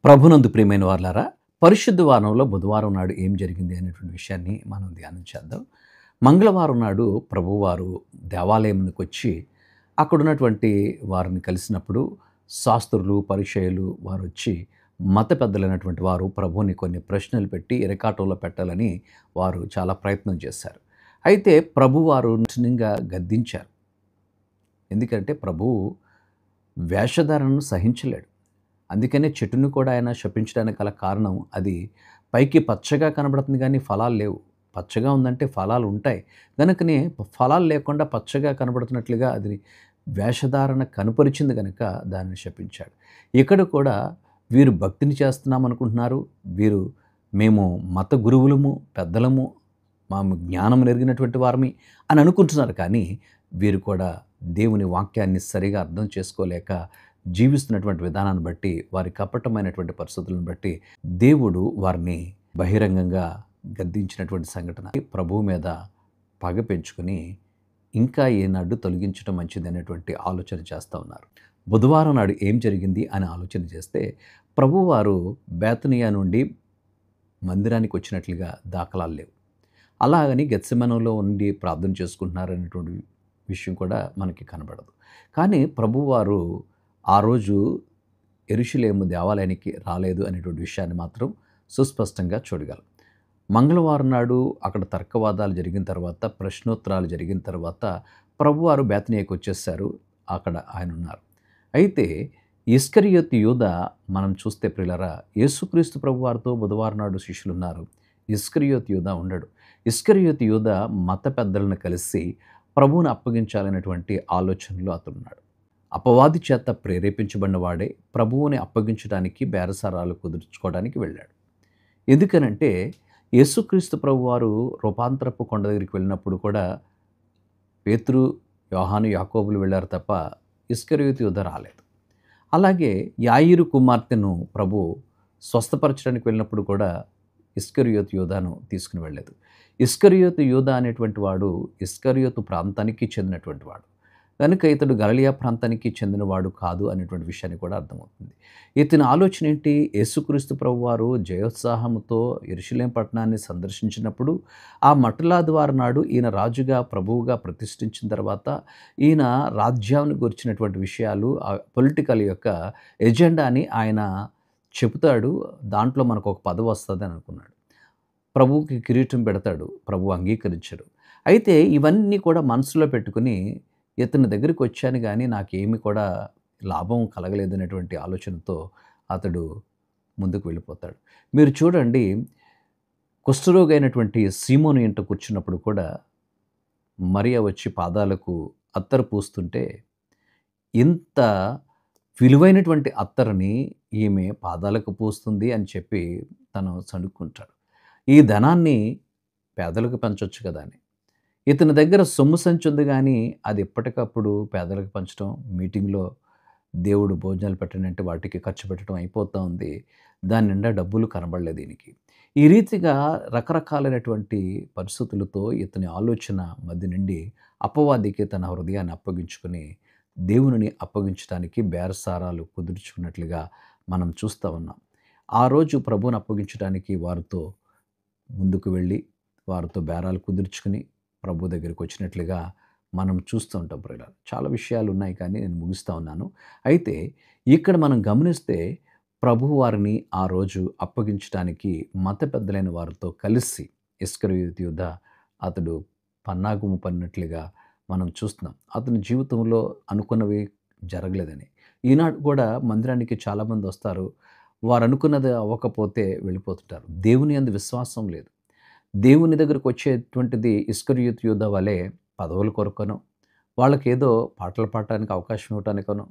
ప్రభునందు ప్రియమైన వారలారా, పరిశుద్ధ వారంలో బుధవారం నాడు ఏం జరిగింది అనేటువంటి విషయాన్ని మనం ధ్యానం చేద్దాం. మంగళవారం నాడు ప్రభువారు దేవాలయంకొచ్చి అక్కడున్నటువంటి వారిని కలిసినప్పుడు శాస్త్రులు, పరిసయ్యులు వారొచ్చి మత పెద్దలైనటువంటి వారు ప్రభువుని కొన్ని ప్రశ్నలు పెట్టి ఇరకాటంలో పెట్టాలని వారు చాలా ప్రయత్నం చేశారు. అయితే ప్రభువారు కఠినంగా గద్దించారు. ఎందుకంటే ప్రభువు వేషధారణను సహించలేడు. అందుకనే చెట్టుని కూడా ఆయన శపించడానికి గల కారణం అది పైకి పచ్చగా కనబడుతుంది కానీ ఫలాలు లేవు. పచ్చగా ఉందంటే ఫలాలు ఉంటాయి. గనుకనే ఫలాలు లేకుండా పచ్చగా కనబడుతున్నట్లుగా అది వేషధారణ కనుపరిచింది గనుక దాన్ని శపించాడు. ఇక్కడ కూడా వీరు భక్తిని చేస్తున్నామనుకుంటున్నారు. వీరు మేము మత గురువులము, పెద్దలము, మేము జ్ఞానం నెరిగినటువంటి వారమి అని అనుకుంటున్నారు. కానీ వీరు కూడా దేవుని వాక్యాన్ని సరిగా అర్థం చేసుకోలేక జీవిస్తున్నటువంటి విధానాన్ని బట్టి, వారి కపటమైనటువంటి పరిస్థితులను బట్టి దేవుడు వారిని బహిరంగంగా గద్దించినటువంటి సంఘటన. ప్రభువు మీద పగ పెంచుకుని ఇంకా ఏనాడు తొలగించడం మంచిది అనేటువంటి ఆలోచన చేస్తూ ఉన్నారు. బుధవారం నాడు ఏం జరిగింది అని ఆలోచన చేస్తే ప్రభువారు బేతనియా నుండి మందిరానికి వచ్చినట్లుగా దాఖలాలు లేవు. అలాగని గెత్సెమనెలో ఉండి ప్రార్థన చేసుకుంటున్నారు అనేటువంటి విషయం కూడా మనకి కనబడదు. కానీ ప్రభువారు ఆ రోజు యెరూషలేము దేవాలయానికి రాలేదు అనేటువంటి విషయాన్ని మాత్రం సుస్పష్టంగా చూడగలం. మంగళవారం నాడు అక్కడ తర్కవాదాలు జరిగిన తర్వాత, ప్రశ్నోత్తరాలు జరిగిన తర్వాత ప్రభువారు బేతనియాకి వచ్చేసారు. అక్కడ ఆయన ఉన్నారు. అయితే ఇస్కరియోతు యూదా మనం చూస్తే ప్రియులారా, యేసుక్రీస్తు ప్రభువారితో బుధవారం నాడు శిష్యులు ఉన్నారు. ఇస్కరియోతు యూదా ఉండడు. ఇస్కరియోతు యూదా మత పెద్దలను కలిసి ప్రభువుని అప్పగించాలనేటువంటి ఆలోచనలో అతనున్నాడు. అపవాది చేత ప్రేరేపించబడిన వాడే ప్రభువుని అప్పగించడానికి బేరసారాలు కుదుర్చుకోవడానికి వెళ్ళాడు. ఎందుకనంటే యేసుక్రీస్తు ప్రభువారు రూపాంతరపు కొండ దగ్గరికి వెళ్ళినప్పుడు కూడా పేతురు, యోహాను, యాకోబులు వెళ్ళారు తప్ప ఇస్కరియోతు యూదా రాలేదు. అలాగే యాయీరు కుమార్తెను ప్రభు స్వస్థపరచడానికి వెళ్ళినప్పుడు కూడా ఇస్కరియోతు యూదాను తీసుకుని వెళ్ళలేదు. ఇస్కరియోతు యూదా అనేటువంటి వాడు ఇస్కరియోతు ప్రాంతానికి చెందినటువంటి వాడు కనుక ఇతడు గలిలయ ప్రాంతానికి చెందినవాడు కాదు అనేటువంటి విషయాన్ని కూడా అర్థమవుతుంది. ఇతని ఆలోచన ఏంటి? యేసుక్రీస్తు ప్రభువారు జయోత్సాహంతో యెరూషలేము పట్టణాన్ని సందర్శించినప్పుడు ఆ మట్టలాదివారం నాడు ఈయన రాజుగా ప్రభువుగా ప్రతిష్ఠించిన తర్వాత ఈయన రాజ్యాన్ని గురించినటువంటి విషయాలు, ఆ పొలిటికల్ యొక్క ఎజెండాని ఆయన చెబుతాడు. దాంట్లో మనకు ఒక పదవి వస్తుంది అని అనుకున్నాడు. ప్రభువుకి కిరీటం పెడతాడు. ప్రభువు అంగీకరించడు. అయితే ఇవన్నీ కూడా మనసులో పెట్టుకుని ఇతని దగ్గరికి వచ్చాను కానీ నాకేమి కూడా లాభం కలగలేదనేటువంటి ఆలోచనతో అతడు ముందుకు వెళ్ళిపోతాడు. మీరు చూడండి, కుష్ఠరోగి అయినటువంటి సీమోను ఇంట కూర్చున్నప్పుడు కూడా మరియ వచ్చి పాదాలకు అత్తరు పూస్తుంటే ఇంత విలువైనటువంటి అత్తరుని ఈమె పాదాలకు పూస్తుంది అని చెప్పి తను సణుక్కుంటాడు. ఈ ధనాన్ని పేదలకు పంచొచ్చు కదా అని. ఇతని దగ్గర సొమ్ము సంచి ఉంది కానీ అది ఎప్పటికప్పుడు పేదలకు పంచడం, మీటింగ్లో దేవుడు భోజనాలు పెట్టనంటే వాటికి ఖర్చు పెట్టడం అయిపోతూ ఉంది. దాని నిండా డబ్బులు కనబడలేదు దీనికి. ఈ రీతిగా రకరకాలైనటువంటి పరిస్థితులతో ఇతని ఆలోచన మధ్య నుండి అపవాదికి తన హృదయాన్ని అప్పగించుకుని దేవునిని అప్పగించడానికి బేరసారాలు కుదుర్చుకున్నట్లుగా మనం చూస్తూ ఉన్నాం. ఆ రోజు ప్రభువుని అప్పగించడానికి వారితో ముందుకు వెళ్ళి వారితో బేరాలు కుదుర్చుకుని ప్రభు దగ్గరికి వచ్చినట్లుగా మనం చూస్తూ ఉంటాం. ప్రియులారా, చాలా విషయాలు ఉన్నాయి కానీ నేను ముగిస్తూ ఉన్నాను. అయితే ఇక్కడ మనం గమనిస్తే ప్రభు వారిని ఆ రోజు అప్పగించడానికి మత పెద్దలైన వారితో కలిసి ఇస్కరియోతు యూదా అతడు పన్నాగము పడినట్లుగా మనం చూస్తున్నాం. అతని జీవితంలో అనుకున్నవి జరగలేదని. ఈనాడు కూడా మందిరానికి చాలామంది వస్తారు. వారు అనుకున్నది అవ్వకపోతే వెళ్ళిపోతుంటారు. దేవుని యందు విశ్వాసం లేదు. దేవుని దగ్గరకు వచ్చేటువంటిది ఇస్కరియోతు యూదా వలె పదవుల కొరకనో, వాళ్ళకేదో పాటలు పాడటానికి అవకాశం ఇవ్వటానికనో,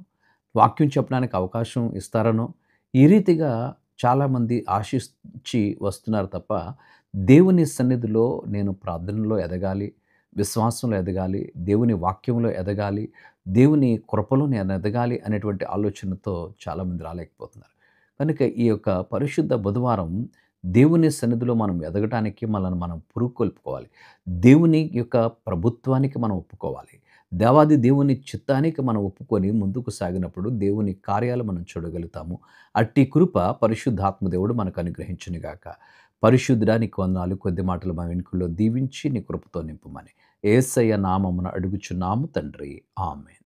వాక్యం చెప్పడానికి అవకాశం ఇస్తారనో ఈ రీతిగా చాలామంది ఆశించి వస్తున్నారు తప్ప దేవుని సన్నిధిలో నేను ప్రార్థనలో ఎదగాలి, విశ్వాసంలో ఎదగాలి, దేవుని వాక్యంలో ఎదగాలి, దేవుని కృపలో నేను ఎదగాలి అనేటువంటి ఆలోచనతో చాలామంది రాలేకపోతున్నారు. కనుక ఈ యొక్క పరిశుద్ధ బుధవారం దేవుని సన్నిధిలో మనం ఎదగటానికి మనల్ని మనం పురుకొల్పుకోవాలి. దేవుని యొక్క ప్రభుత్వానికి మనం ఒప్పుకోవాలి. దేవాది దేవుని చిత్తానికి మనం ఒప్పుకొని ముందుకు సాగినప్పుడు దేవుని కార్యాలు మనం చూడగలుగుతాము. అట్టి కృప పరిశుద్ధాత్మ దేవుడు మనకు అనుగ్రహించునుగాక. పరిశుద్ధుడా నీకు వందనాలు. కొద్ది మాటలు మా వెనుకల్లో దీవించి నీ కృపతో నింపుమని యేసయ్య నామమున అడుగుచున్నాము తండ్రి. ఆమేన్.